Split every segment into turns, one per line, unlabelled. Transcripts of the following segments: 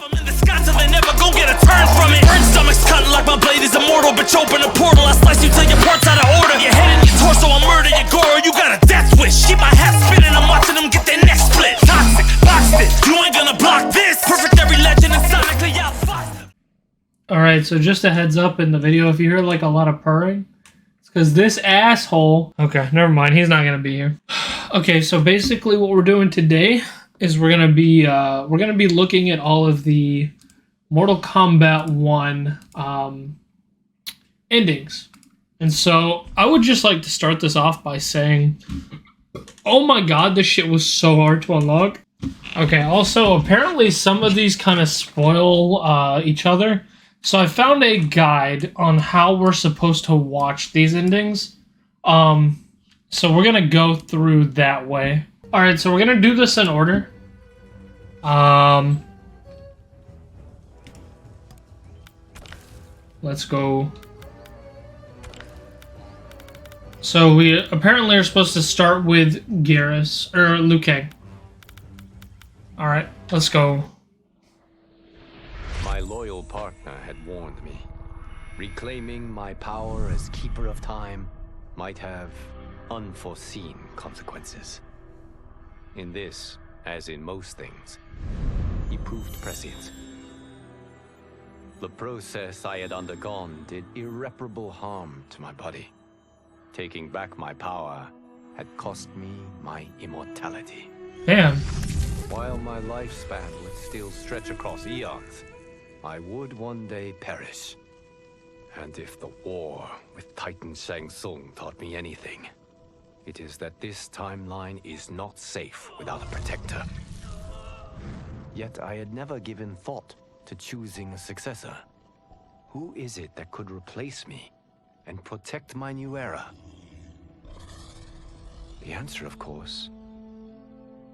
I'm in the sky till they never gon' get a turn from it. Burn stomachs cutting like my blade is immortal. Bitch, open a portal, I slice you till your parts out of order. Your head and your torso, I'll murder your gore. You got a death wish. Keep my hat spinning, I'm watching them get their neck split. Toxic, boxed it. You ain't gonna block this. Perfect every legend and sonically outfoxed them.
Alright, so just a heads up in the video, if you hear like a lot of purring, it's because this asshole... Okay, never mind, he's not gonna be here. Okay, so basically what we're doing today is we're gonna be looking at all of the Mortal Kombat 1 endings. And so I would just like to start this off by saying, oh my god, this shit was so hard to unlock. Okay, also apparently some of these kind of spoil each other. So I found a guide on how we're supposed to watch these endings. So we're gonna go through that way. Alright, so we're gonna do this in order. Let's go. So we apparently are supposed to start with Garrus, or Liu Kang. Alright, let's go.
My loyal partner had warned me. Reclaiming my power as Keeper of Time might have unforeseen consequences. In this, as in most things, he proved prescient. The process I had undergone did irreparable harm to my body. Taking back my power had cost me my immortality.
Damn.
While my lifespan would still stretch across eons, I would one day perish. And if the war with Titan Shang Tsung taught me anything, it is that this timeline is not safe without a protector. Yet I had never given thought to choosing a successor. Who is it that could replace me and protect my new era? The answer, of course,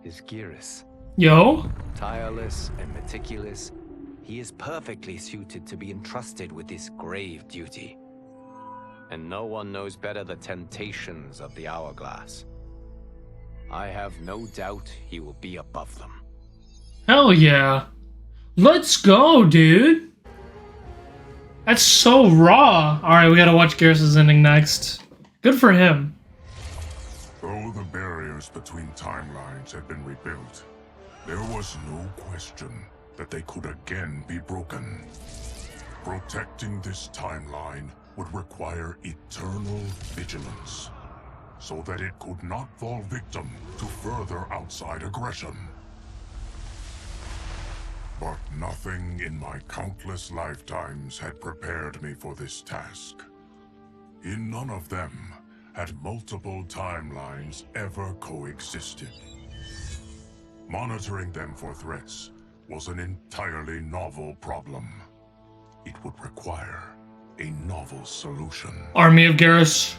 is Garrus.
Yo?
Tireless and meticulous, he is perfectly suited to be entrusted with this grave duty. And no one knows better the temptations of the hourglass. I have no doubt he will be above them.
Hell yeah. Let's go, dude. That's so raw. Alright, we gotta watch Garrus' ending next. Good for him.
Though the barriers between timelines had been rebuilt, there was no question that they could again be broken. Protecting this timeline would require eternal vigilance, so that it could not fall victim to further outside aggression. But nothing in my countless lifetimes had prepared me for this task. In none of them had multiple timelines ever coexisted. Monitoring them for threats was an entirely novel problem. It would require a novel solution.
Army of Garrus.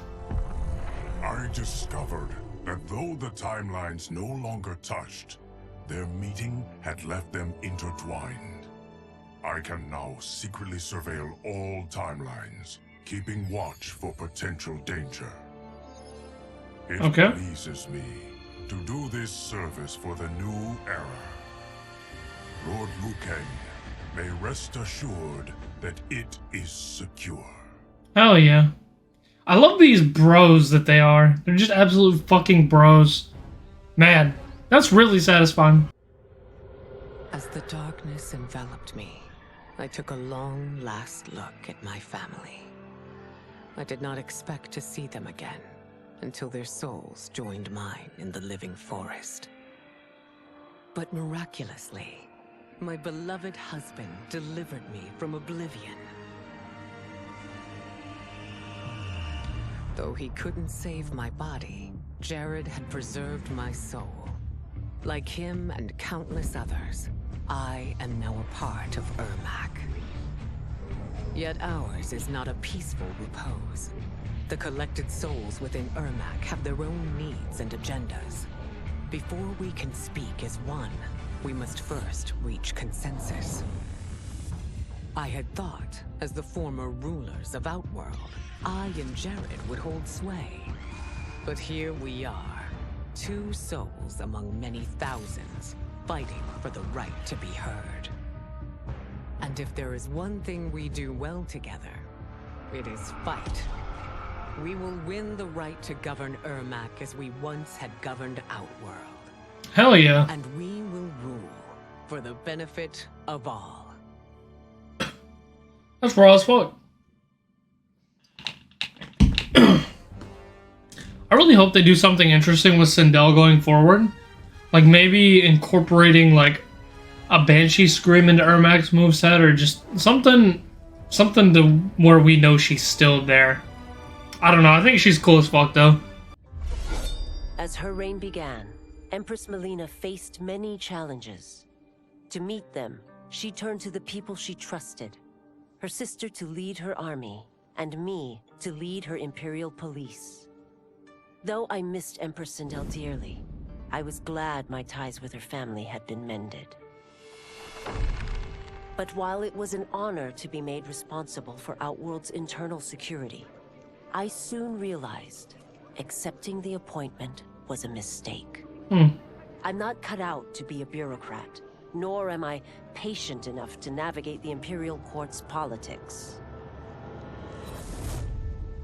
I discovered that though the timelines no longer touched, their meeting had left them intertwined. I can now secretly surveil all timelines, keeping watch for potential danger. It pleases me to do this service for the new era. Lord Liu Kang may rest assured that it is secure.
Hell yeah. I love these bros that they are. They're just absolute fucking bros. Man, that's really satisfying.
As the darkness enveloped me, I took a long last look at my family. I did not expect to see them again until their souls joined mine in the living forest. But miraculously, my beloved husband delivered me from oblivion. Though he couldn't save my body, Jared had preserved my soul. Like him and countless others, I am now a part of Ermac. Yet ours is not a peaceful repose. The collected souls within Ermac have their own needs and agendas. Before we can speak as one, we must first reach consensus. I had thought, as the former rulers of Outworld, I and Jared would hold sway. But here we are, two souls among many thousands, fighting for the right to be heard. And if there is one thing we do well together, it is fight. We will win the right to govern Ermac as we once had governed Outworld.
Hell yeah.
And we will rule for the benefit of all.
That's raw as fuck. I really hope they do something interesting with Sindel going forward. Like maybe incorporating like a Banshee scream into Ermac's moveset, or just something to where we know she's still there. I don't know, I think she's cool as fuck though.
As her reign began, Empress Melina faced many challenges. To meet them, she turned to the people she trusted. Her sister to lead her army, and me to lead her Imperial police. Though I missed Empress Sindel dearly, I was glad my ties with her family had been mended. But while it was an honor to be made responsible for Outworld's internal security, I soon realized accepting the appointment was a mistake. I'm not cut out to be a bureaucrat, nor am I patient enough to navigate the Imperial Court's politics.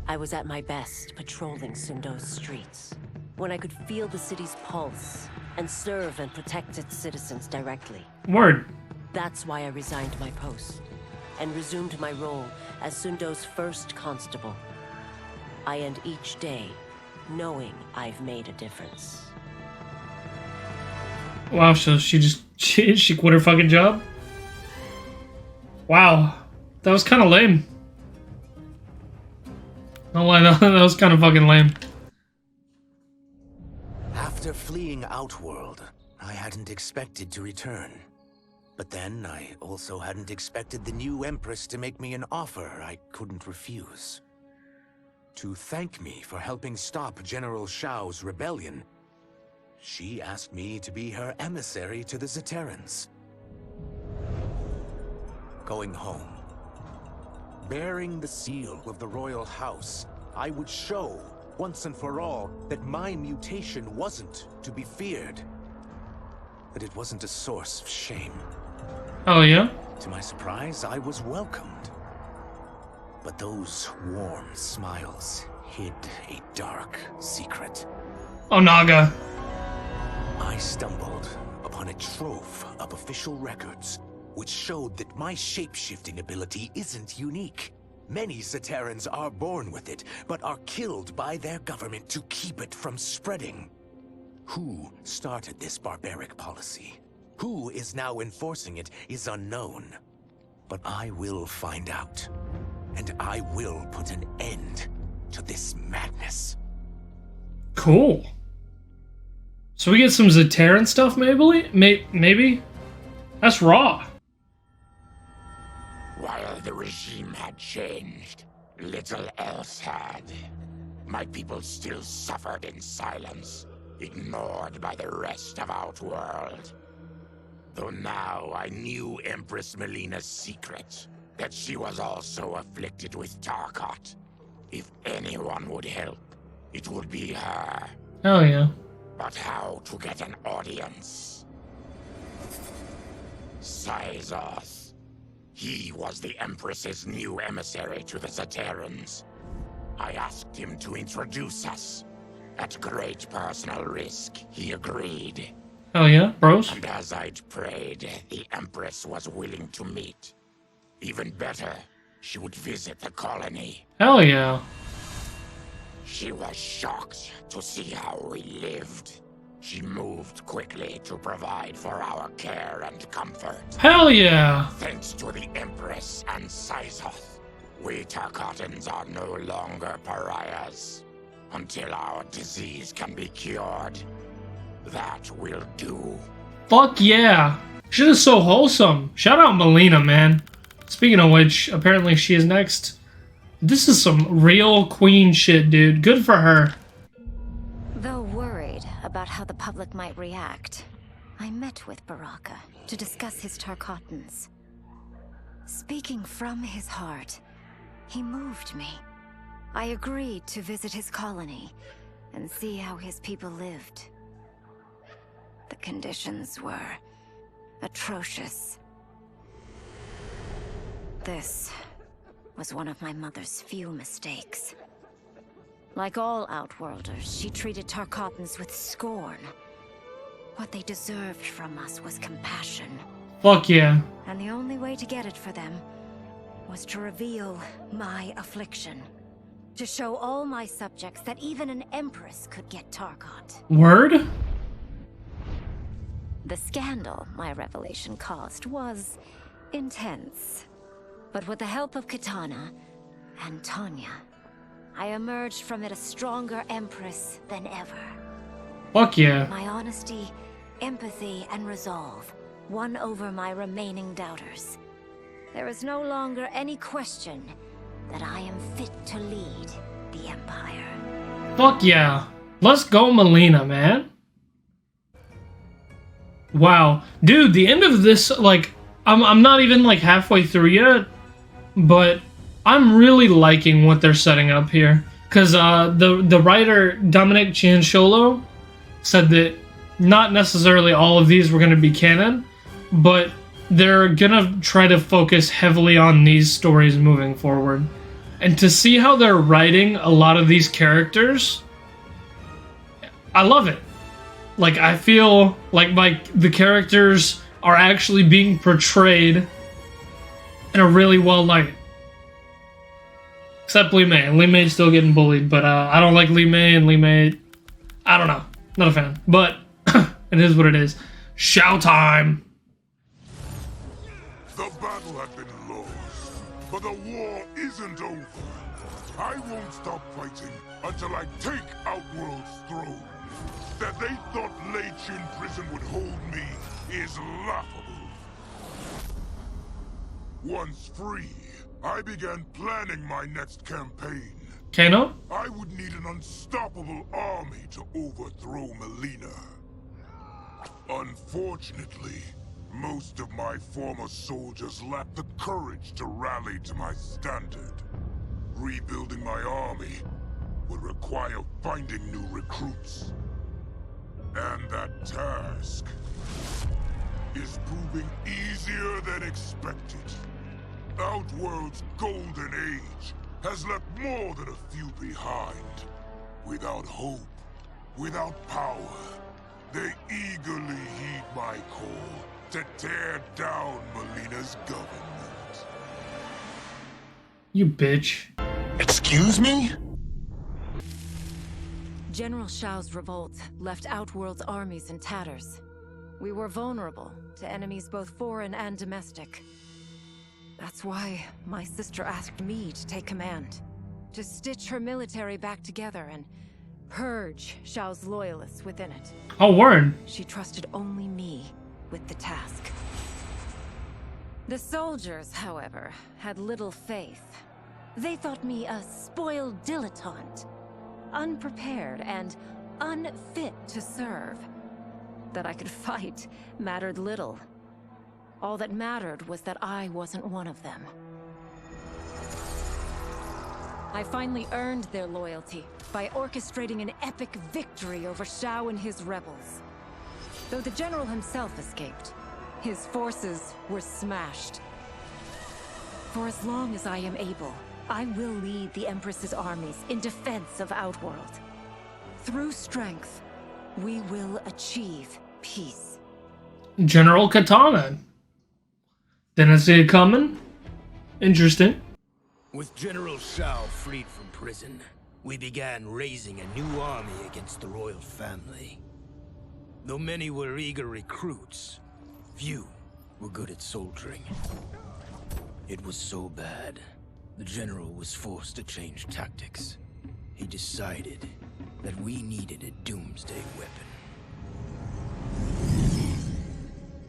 I was at my best patrolling Sundo's streets, when I could feel the city's pulse and serve and protect its citizens directly.
Word.
That's why I resigned my post and resumed my role as Sundo's first constable. I end each day knowing I've made a difference.
Wow, so she quit her fucking job? Wow. That was kind of lame. No lie, that was kind of fucking lame.
After fleeing Outworld, I hadn't expected to return. But then, I also hadn't expected the new Empress to make me an offer I couldn't refuse. To thank me for helping stop General Shao's rebellion, she asked me to be her emissary to the Zaterrans. Going home, bearing the seal of the royal house, I would show, once and for all, that my mutation wasn't to be feared. That it wasn't a source of shame.
Oh yeah?
To my surprise, I was welcomed. But those warm smiles hid a dark secret.
Oh, Naga.
I stumbled upon a trove of official records, which showed that my shape-shifting ability isn't unique. Many Zaterrans are born with it, but are killed by their government to keep it from spreading. Who started this barbaric policy? Who is now enforcing it is unknown. But I will find out. And I will put an end to this madness.
Cool. So we get some Zaterran stuff, maybe? Maybe? That's raw.
While the regime had changed, little else had. My people still suffered in silence, ignored by the rest of Outworld. Though now I knew Empress Melina's secret, that she was also afflicted with Tarkat. If anyone would help, it would be her.
Oh yeah.
But how to get an audience? Syzoth. He was the Empress's new emissary to the Zaterrans. I asked him to introduce us. At great personal risk, he agreed.
Oh yeah, bros?
And as I'd prayed, the Empress was willing to meet. Even better, she would visit the colony.
Hell yeah.
She was shocked to see how we lived. She moved quickly to provide for our care and comfort.
Hell yeah.
Thanks to the Empress and Syzoth, we Tarkatans are no longer pariahs. Until our disease can be cured, that will do.
Fuck yeah. Shit is so wholesome. Shout out Melina, man. Speaking of which, apparently she is next. This is some real queen shit, dude. Good for her.
Though worried about how the public might react, I met with Baraka to discuss his Tarkatans. Speaking from his heart, he moved me. I agreed to visit his colony and see how his people lived. The conditions were atrocious. This was one of my mother's few mistakes. Like all Outworlders, she treated Tarkatans with scorn. What they deserved from us was compassion.
Fuck yeah.
And the only way to get it for them was to reveal my affliction. To show all my subjects that even an empress could get Tarkat.
Word?
The scandal my revelation caused was intense. But with the help of Kitana and Tanya, I emerged from it a stronger empress than ever.
Fuck yeah.
My honesty, empathy, and resolve won over my remaining doubters. There is no longer any question that I am fit to lead the Empire.
Fuck yeah. Let's go, Melina, man. Wow. Dude, the end of this, like, I'm not even, like, halfway through yet, but I'm really liking what they're setting up here. Because the writer, Dominic Cianciolo, said that not necessarily all of these were going to be canon, but they're going to try to focus heavily on these stories moving forward. And to see how they're writing a lot of these characters, I love it. Like, I feel like the characters are actually being portrayed in a really well light. Except Li Mei. Li Mei's still getting bullied, but I don't like Li Mei, and Li Mei, I don't know. Not a fan. But it is what it is. Show time!
The battle had been lost, but the war isn't over. I won't stop fighting until I take Outworld's throne. That they thought Lei Chin prison would hold me is laughable. Once free, I began planning my next campaign.
Kano?
I would need an unstoppable army to overthrow Melina. Unfortunately, most of my former soldiers lacked the courage to rally to my standard. Rebuilding my army would require finding new recruits. And that task is proving easier than expected. Outworld's golden age has left more than a few behind. Without hope, without power, they eagerly heed my call to tear down Melina's government.
You bitch.
Excuse me?
General Shao's revolt left Outworld's armies in tatters. We were vulnerable to enemies both foreign and domestic. That's why my sister asked me to take command. To stitch her military back together and purge Shao's loyalists within it.
Oh, word.
She trusted only me with the task. The soldiers, however, had little faith. They thought me a spoiled dilettante, unprepared and unfit to serve. That I could fight mattered little. All that mattered was that I wasn't one of them. I finally earned their loyalty by orchestrating an epic victory over Shao and his rebels. Though the general himself escaped, his forces were smashed. For as long as I am able, I will lead the Empress's armies in defense of Outworld. Through strength, we will achieve peace.
General Kitana. Didn't see it coming. Interesting.
With General Shao freed from prison, we began raising a new army against the royal family. Though many were eager recruits, few were good at soldiering. It was so bad, the general was forced to change tactics. He decided that we needed a doomsday weapon.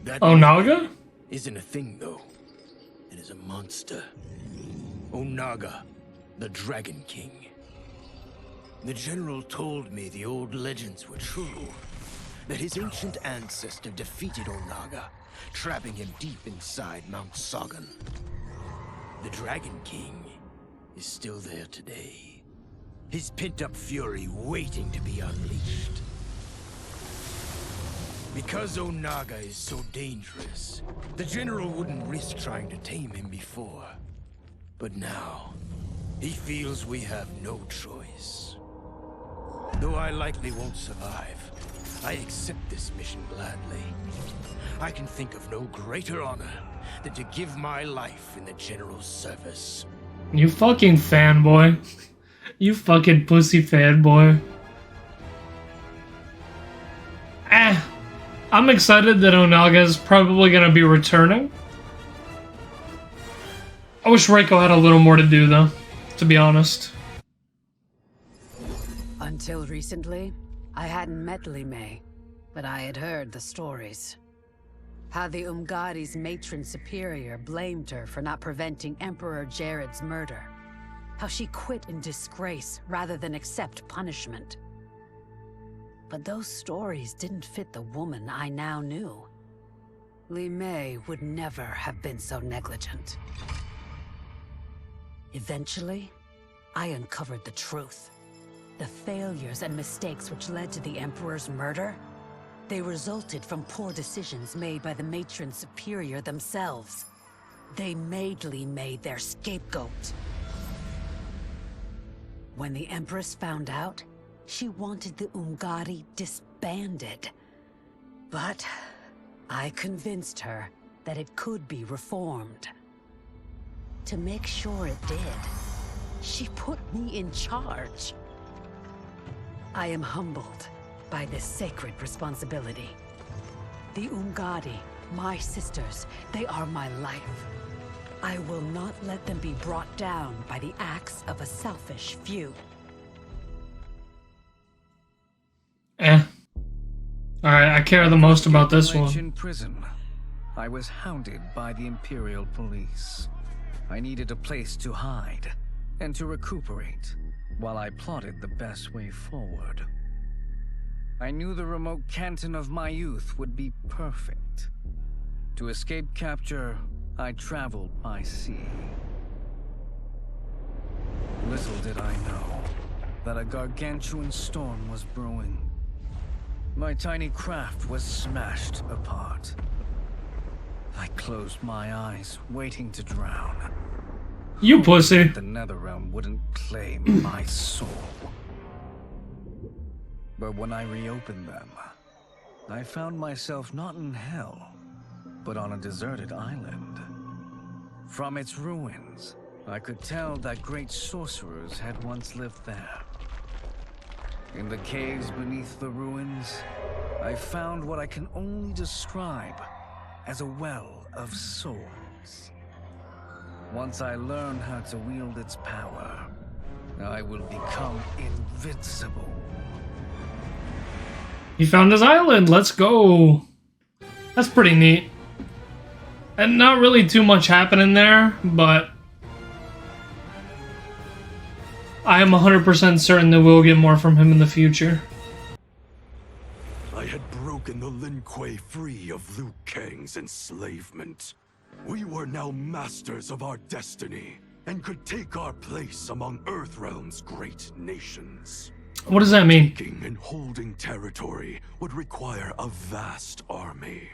That
Onaga?
isn't a thing, though. It is a monster. Onaga, the Dragon King. The general told me the old legends were true. That his ancient ancestor defeated Onaga, trapping him deep inside Mount Sagan. The Dragon King is still there today. His pent-up fury waiting to be unleashed. Because Onaga is so dangerous, the General wouldn't risk trying to tame him before. But now, he feels we have no choice. Though I likely won't survive, I accept this mission gladly. I can think of no greater honor than to give my life in the General's service.
You fucking fanboy. You fucking pussy fanboy. I'm excited that Onaga is probably gonna be returning. I wish Reiko had a little more to do though, to be honest.
Until recently, I hadn't met Li Mei, but I had heard the stories. How the Umgadi's matron superior blamed her for not preventing Emperor Jared's murder. How she quit in disgrace rather than accept punishment. But those stories didn't fit the woman I now knew. Li Mei would never have been so negligent. Eventually, I uncovered the truth. The failures and mistakes which led to the Emperor's murder, they resulted from poor decisions made by the matron superior themselves. They made Li Mei their scapegoat. When the Empress found out, she wanted the Umgadi disbanded. But I convinced her that it could be reformed. To make sure it did, she put me in charge. I am humbled by this sacred responsibility. The Umgadi, my sisters, they are my life. I will not let them be brought down by the acts of a selfish few.
Alright, I care the most about this one.
In prison, I was hounded by the Imperial Police. I needed a place to hide and to recuperate while I plotted the best way forward. I knew the remote canton of my youth would be perfect. To escape capture, I traveled by sea. Little did I know that a gargantuan storm was brewing. My tiny craft was smashed apart. I closed my eyes, waiting to drown.
You pussy.
The Netherrealm wouldn't claim my soul. But when I reopened them, I found myself not in hell, but on a deserted island. From its ruins, I could tell that great sorcerers had once lived there. In the caves beneath the ruins, I found what I can only describe as a well of souls. Once I learn how to wield its power, I will become invincible.
He found his island, let's go. That's pretty neat. And not really too much happening there, but I am 100% certain that we'll get more from him in the future.
I had broken the Lin Kuei free of Liu Kang's enslavement. We were now masters of our destiny, and could take our place among Earthrealm's great nations.
What does that mean?
Taking and holding territory would require a vast army.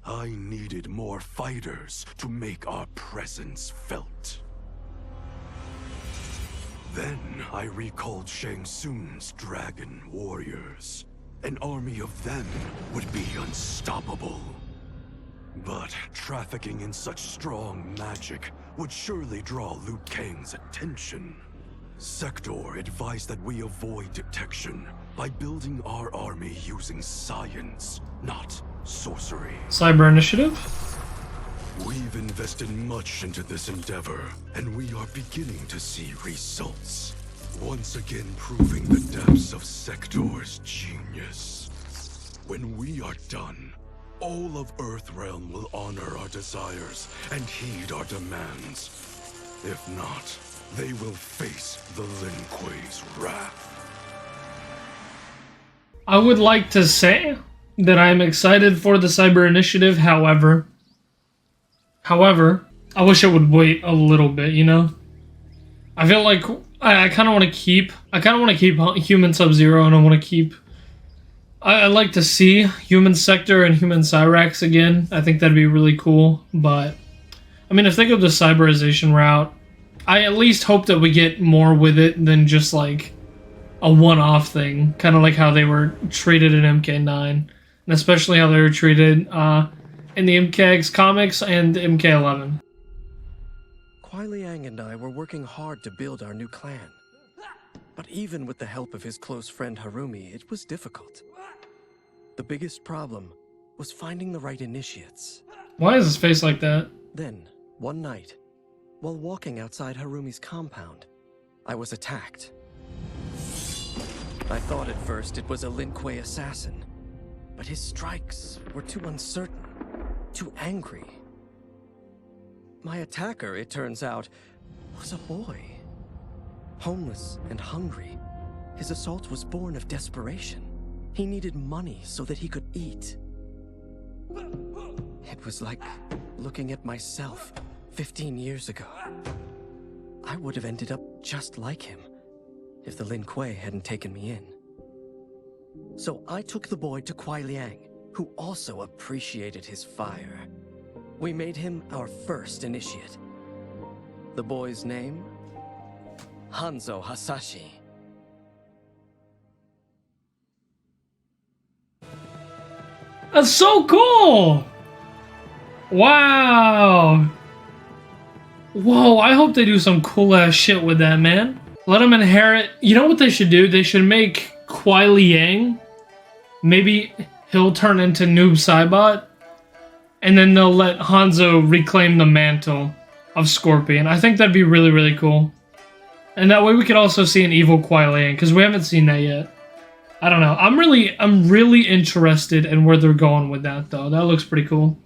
I needed more fighters to make our presence felt. Then I recalled Shang Tsung's dragon warriors. An army of them would be unstoppable. But trafficking in such strong magic would surely draw Liu Kang's attention. Sector advised that we avoid detection by building our army using science, not sorcery.
Cyber Initiative?
We've invested much into this endeavor, and we are beginning to see results. Once again proving the depths of Sector's genius. When we are done, all of Earthrealm will honor our desires and heed our demands. If not, they will face the Lin Kuei's wrath.
I would like to say that I'm excited for the Cyber Initiative, however, I wish it would wait a little bit, you know? I feel like I kind of want to keep Human Sub-Zero, and I want to keep I'd like to see Human Sector and Human Cyrax again. I think that'd be really cool. But, I mean, if they go the cyberization route, I at least hope that we get more with it than just, like, a one-off thing. Kind of like how they were treated in MK9. And especially how they were treated in the MKX comics and MK11.
Kuai Liang and I were working hard to build our new clan. But even with the help of his close friend Harumi, it was difficult. The biggest problem was finding the right initiates.
Why is his face like that?
Then, one night, while walking outside Harumi's compound, I was attacked. I thought at first it was a Lin Kuei assassin, but his strikes were too uncertain, too angry. My attacker, it turns out, was a boy. Homeless and hungry, his assault was born of desperation. He needed money so that he could eat. It was like looking at myself 15 years ago. I would have ended up just like him if the Lin Kuei hadn't taken me in. So I took the boy to Kuai Liang, who also appreciated his fire. We made him our first initiate. The boy's name? Hanzo Hasashi.
That's so cool! Wow! Whoa, I hope they do some cool ass shit with that, man. Let him inherit. You know what they should do? They should make Kuai Liang. Maybe he'll turn into Noob Saibot. And then they'll let Hanzo reclaim the mantle of Scorpion. I think that'd be really, really cool. And that way we could also see an evil Kuai Liang, because we haven't seen that yet. I don't know. I'm really interested in where they're going with that, though. That looks pretty cool.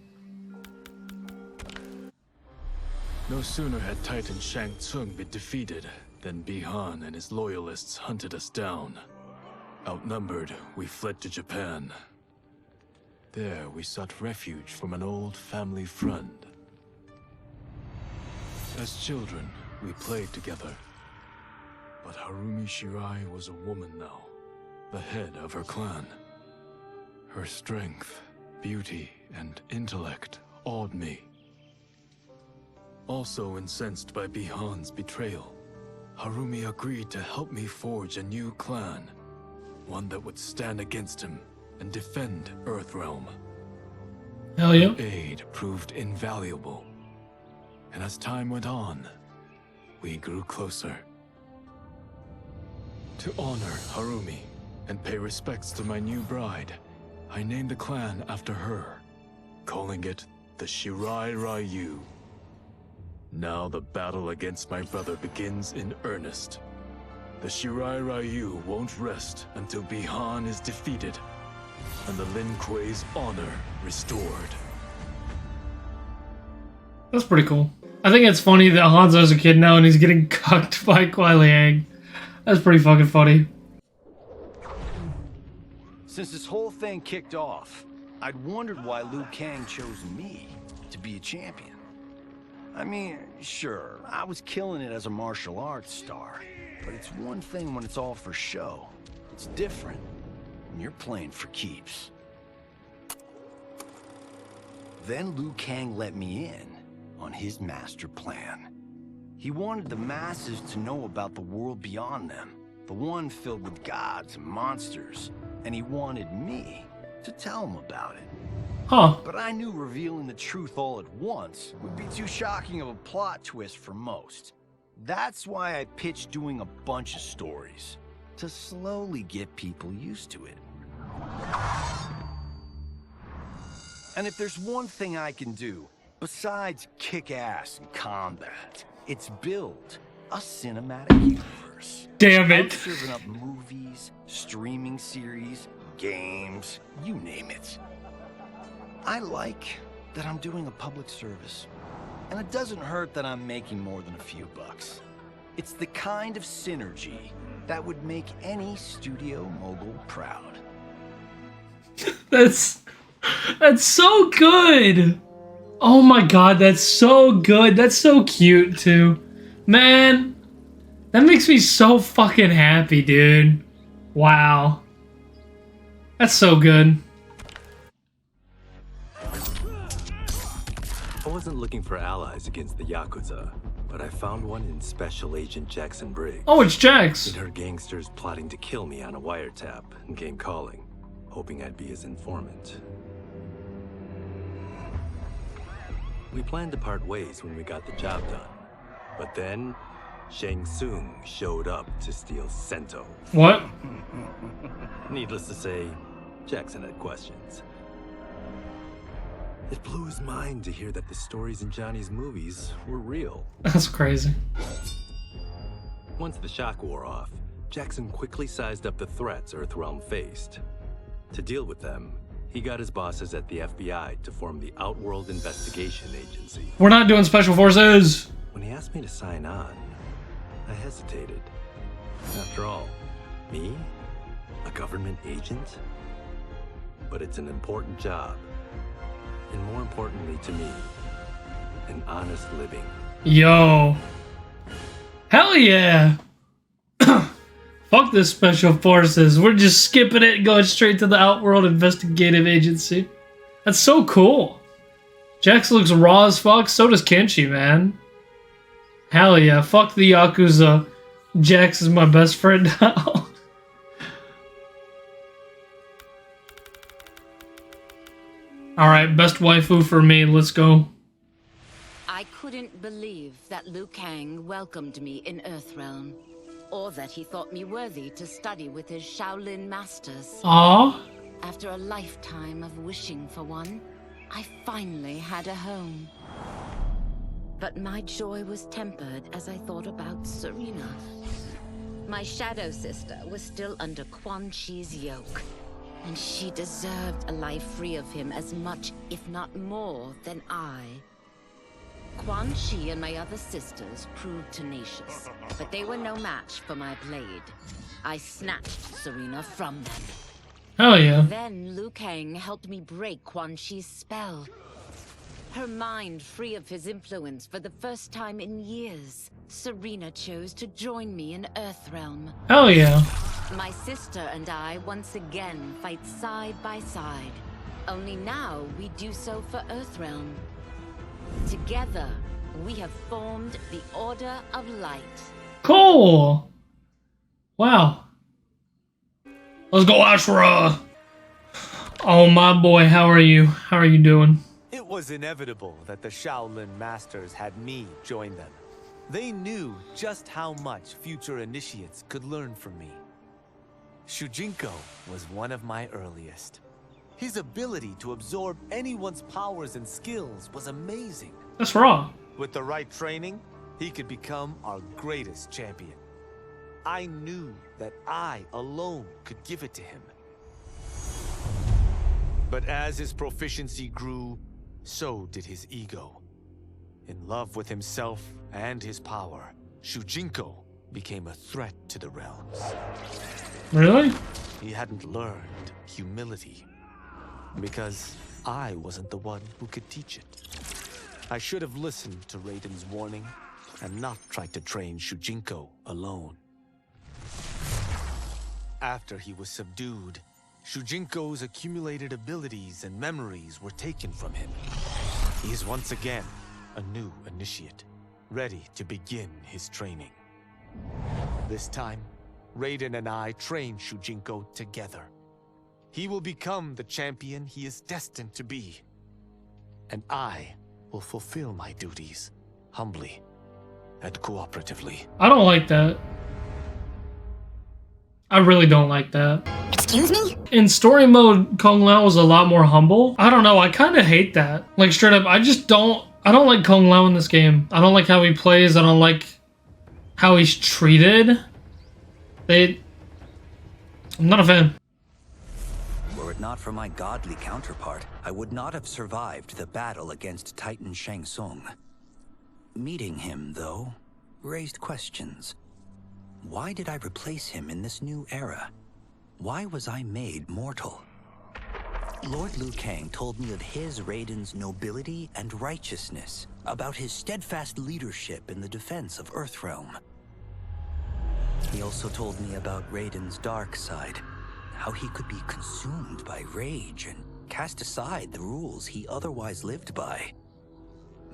No sooner had Titan Shang Tsung been defeated than Bihan and his loyalists hunted us down. Outnumbered, we fled to Japan. There, we sought refuge from an old family friend. As children, we played together. But Harumi Shirai was a woman now, the head of her clan. Her strength, beauty, and intellect awed me. Also incensed by Bihan's betrayal, Harumi agreed to help me forge a new clan, one that would stand against him and defend Earthrealm.
Hell yeah.
Her aid proved invaluable, and as time went on, we grew closer. To honor Harumi and pay respects to my new bride, I named the clan after her, calling it the Shirai Ryu. Now the battle against my brother begins in earnest. The Shirai Ryu won't rest until Bihan is defeated and the Lin Kuei's honor restored.
That's pretty cool. I think it's funny that Hanzo's a kid now and he's getting cucked by Kuai Liang. That's pretty fucking funny.
Since this whole thing kicked off, I'd wondered why Liu Kang chose me to be a champion. I mean, sure, I was killing it as a martial arts star, but it's one thing when it's all for show. It's different when you're playing for keeps. Then Liu Kang let me in on his master plan. He wanted the masses to know about the world beyond them, the one filled with gods and monsters, and he wanted me to tell him about it.
Huh.
But I knew revealing the truth all at once would be too shocking of a plot twist for most. That's why I pitched doing a bunch of stories, to slowly get people used to it. And if there's one thing I can do, besides kick ass in combat, it's build a cinematic universe.
Damn it.
I'm serving up movies, streaming series, games, you name it. I like that I'm doing a public service. And it doesn't hurt that I'm making more than a few bucks. It's the kind of synergy that would make any studio mogul proud.
That's so good. Oh my god, that's so good. That's so cute too. Man, that makes me so fucking happy, dude. Wow. That's so good.
I wasn't looking for allies against the Yakuza, but I found one in Special Agent Jackson Briggs.
Oh, it's Jax.
It heard gangsters plotting to kill me on a wiretap and came calling, hoping I'd be his informant. We planned to part ways when we got the job done, but then Shang Tsung showed up to steal Sento.
What?
Needless to say, Jackson had questions. It blew his mind to hear that the stories in Johnny's movies were real.
That's crazy.
Once the shock wore off, Jackson quickly sized up the threats Earthrealm faced. To deal with them, he got his bosses at the FBI to form the Outworld Investigation Agency.
We're not doing special forces.
When he asked me to sign on, I hesitated. After all, me? A government agent? But it's an important job. And more importantly to me, an honest living.
Yo. Hell yeah. Fuck this special forces. We're just skipping it and going straight to the Outworld Investigative Agency. That's so cool. Jax looks raw as fuck. So does Kenshi, man. Hell yeah. Fuck the Yakuza. Jax is my best friend now. Alright, best waifu for me. Let's go.
I couldn't believe that Liu Kang welcomed me in Earthrealm, or that he thought me worthy to study with his Shaolin masters.
Aww.
After a lifetime of wishing for one, I finally had a home. But my joy was tempered as I thought about Serena. My shadow sister was still under Quan Chi's yoke, and she deserved a life free of him as much, if not more, than I. Quan Chi and my other sisters proved tenacious, but they were no match for my blade. I snatched Serena from them.
Hell yeah.
Then Liu Kang helped me break Quan Chi's spell. Her mind free of his influence for the first time in years, Serena chose to join me in Earthrealm.
Hell yeah.
My sister and I once again fight side by side. Only now we do so for Earthrealm. Together, we have formed the Order of Light.
Cool. Wow. Let's go, Ashura. Oh, my boy. How are you? How are you doing?
It was inevitable that the Shaolin Masters had me join them. They knew just how much future initiates could learn from me. Shujinko was one of my earliest. His ability to absorb anyone's powers and skills was amazing.
That's raw.
With the right training, he could become our greatest champion. I knew that I alone could give it to him. But as his proficiency grew, so did his ego. In love with himself and his power, Shujinko became a threat to the realms.
Really?
He hadn't learned humility, because I wasn't the one who could teach it. I should have listened to Raiden's warning and not tried to train Shujinko alone. After he was subdued, Shujinko's accumulated abilities and memories were taken from him. He is once again a new initiate, ready to begin his training. This time, Raiden and I train Shujinko together. He will become the champion he is destined to be. And I will fulfill my duties, humbly and cooperatively.
I don't like that. I really don't like that.
Excuse me?
In story mode, Kung Lao was a lot more humble. I don't know, I kind of hate that. Like, straight up, I don't like Kung Lao in this game. I don't like how he plays, I don't like how he's treated. I'm not a fan.
Were it not for my godly counterpart, I would not have survived the battle against Titan Shang Tsung. Meeting him, though, raised questions. Why did I replace him in this new era? Why was I made mortal? Lord Liu Kang told me of his Raiden's nobility and righteousness, about his steadfast leadership in the defense of Earthrealm. He also told me about Raiden's dark side, how he could be consumed by rage and cast aside the rules he otherwise lived by.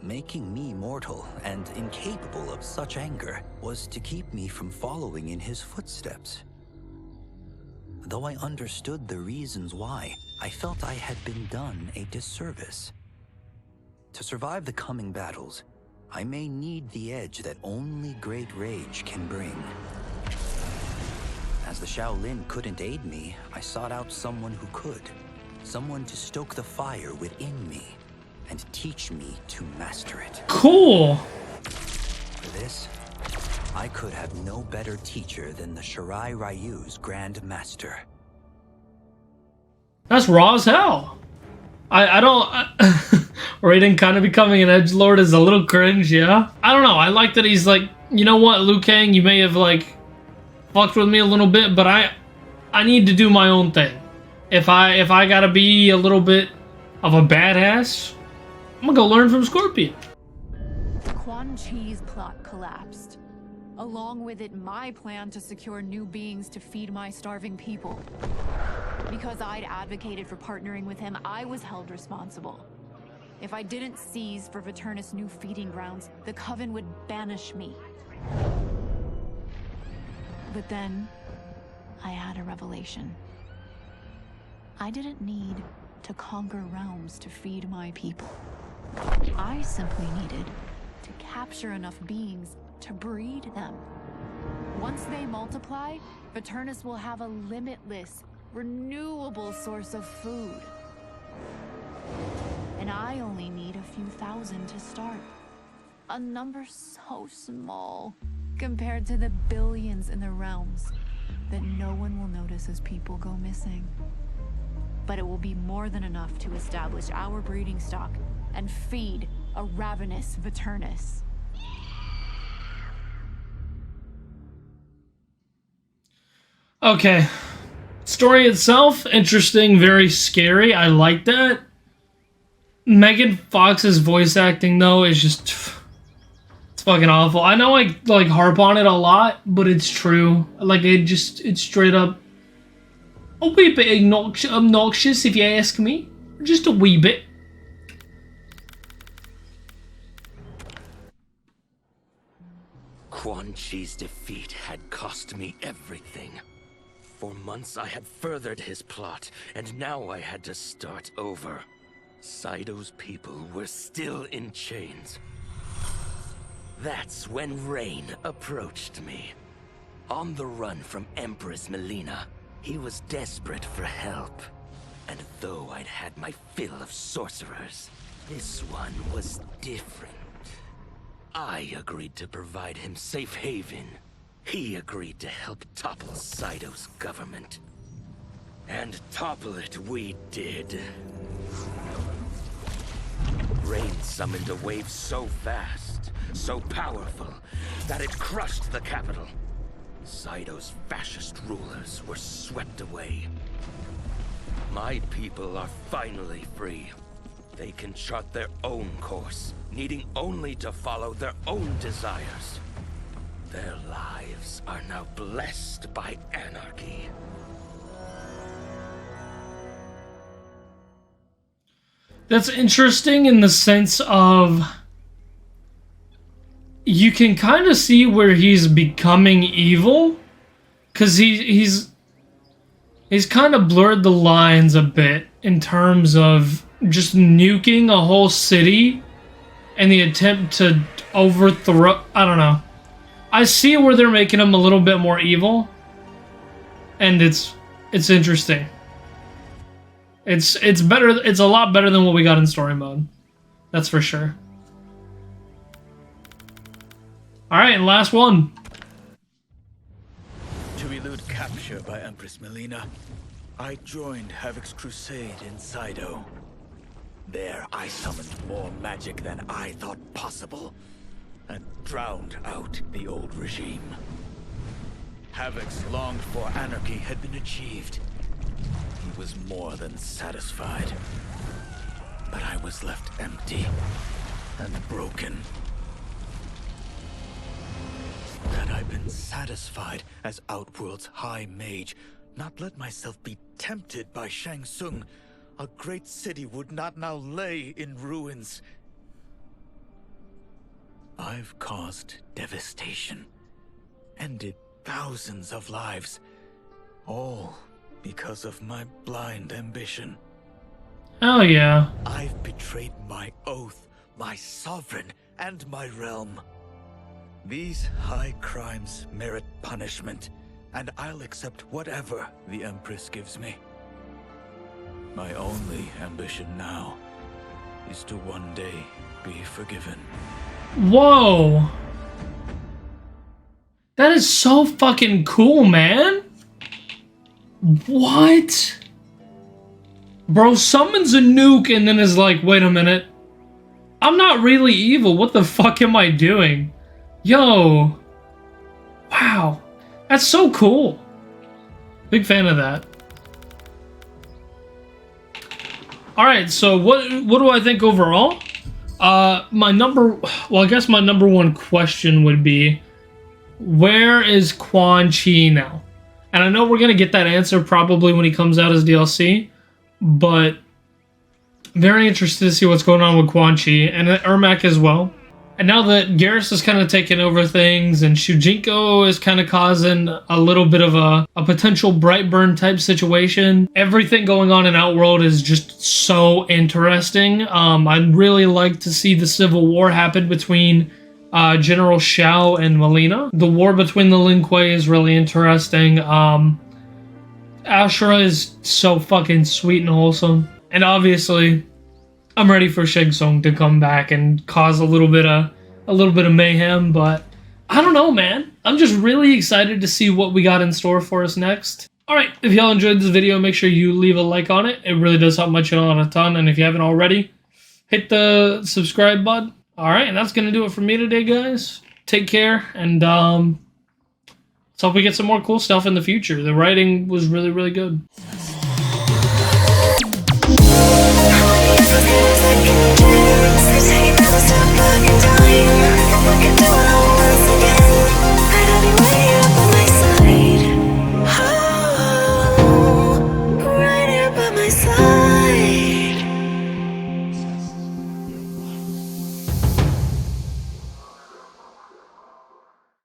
Making me mortal and incapable of such anger was to keep me from following in his footsteps. Though I understood the reasons why, I felt I had been done a disservice. To survive the coming battles, I may need the edge that only great rage can bring. As the Shaolin couldn't aid me, I sought out someone who could. Someone to stoke the fire within me and teach me to master it.
Cool.
For this, I could have no better teacher than the Shirai Ryu's Grand Master.
That's raw as hell. I don't... Raiden kind of becoming an edgelord is a little cringe, yeah? I don't know. I like that he's like, you know what, Liu Kang, you may have like fucked with me a little bit, but I need to do my own thing. If I gotta be a little bit of a badass, I'm gonna go learn from Scorpion.
Quan Chi's plot collapsed. Along with it, my plan to secure new beings to feed my starving people. Because I'd advocated for partnering with him, I was held responsible. If I didn't seize for Viternus' new feeding grounds, the Coven would banish me. But then, I had a revelation. I didn't need to conquer realms to feed my people. I simply needed to capture enough beings to breed them. Once they multiply, Viternus will have a limitless, renewable source of food. And I only need a few thousand to start. A number so small compared to the billions in the realms that no one will notice as people go missing. But it will be more than enough to establish our breeding stock and feed a ravenous Viternus.
Okay. Story itself, interesting, very scary. I like that. Megan Fox's voice acting, though, is just... It's fucking awful. I know I, like, harp on it a lot, but it's true. Like, it's straight up... a wee bit obnoxious, if you ask me. Just a wee bit.
Quan Chi's defeat had cost me everything. For months I had furthered his plot, and now I had to start over. Saido's people were still in chains. That's when Rain approached me. On the run from Empress Melina, he was desperate for help. And though I'd had my fill of sorcerers, this one was different. I agreed to provide him safe haven. He agreed to help topple Saido's government. And topple it we did. Rain summoned a wave so fast, so powerful, that it crushed the capital. Saido's fascist rulers were swept away. My people are finally free. They can chart their own course, needing only to follow their own desires. Their lives are now blessed by anarchy.
That's interesting in the sense of you can kind of see where he's becoming evil, because he's kind of blurred the lines a bit in terms of just nuking a whole city and the attempt to overthrow. I don't know. I see where they're making him a little bit more evil, and it's interesting. It's better. It's a lot better than what we got in story mode. That's for sure. All right, and last one.
To elude capture by Empress Melina, I joined Havoc's crusade in Saido. There, I summoned more magic than I thought possible, and drowned out the old regime. Havoc's longed-for anarchy had been achieved. He was more than satisfied. But I was left empty and broken. Had I been satisfied as Outworld's High Mage,
not let myself be tempted by Shang Tsung, a great city would not now lay in ruins. I've caused devastation, ended thousands of lives, all because of my blind ambition.
Oh yeah.
I've betrayed my oath, my sovereign, and my realm. These high crimes merit punishment, and I'll accept whatever the Empress gives me. My only ambition now is to one day be forgiven.
Whoa. That is so fucking cool, man. What? Bro summons a nuke and then is like, wait a minute. I'm not really evil. What the fuck am I doing? Yo. Wow. That's so cool. Big fan of that. Alright, so what do I think overall? I guess my number one question would be, where is Quan Chi now? And I know we're going to get that answer probably when he comes out as DLC, but very interested to see what's going on with Quan Chi and Ermac as well. And now that Garrus is kind of taking over things and Shujinko is kind of causing a little bit of a potential Brightburn type situation, everything going on in Outworld is just so interesting. I'd really like to see the civil war happen between General Shao and Melina. The war between the Lin Kuei is really interesting. Ashura is so fucking sweet and wholesome. And obviously, I'm ready for Shang Tsung to come back and cause a little bit of mayhem, but I don't know, man. I'm just really excited to see what we got in store for us next. Alright, if y'all enjoyed this video, make sure you leave a like on it. It really does help my channel out a ton, and if you haven't already, hit the subscribe button. Alright, and that's gonna do it for me today, guys. Take care, and let's hope we get some more cool stuff in the future. The writing was really, really good.
Stop fucking dying.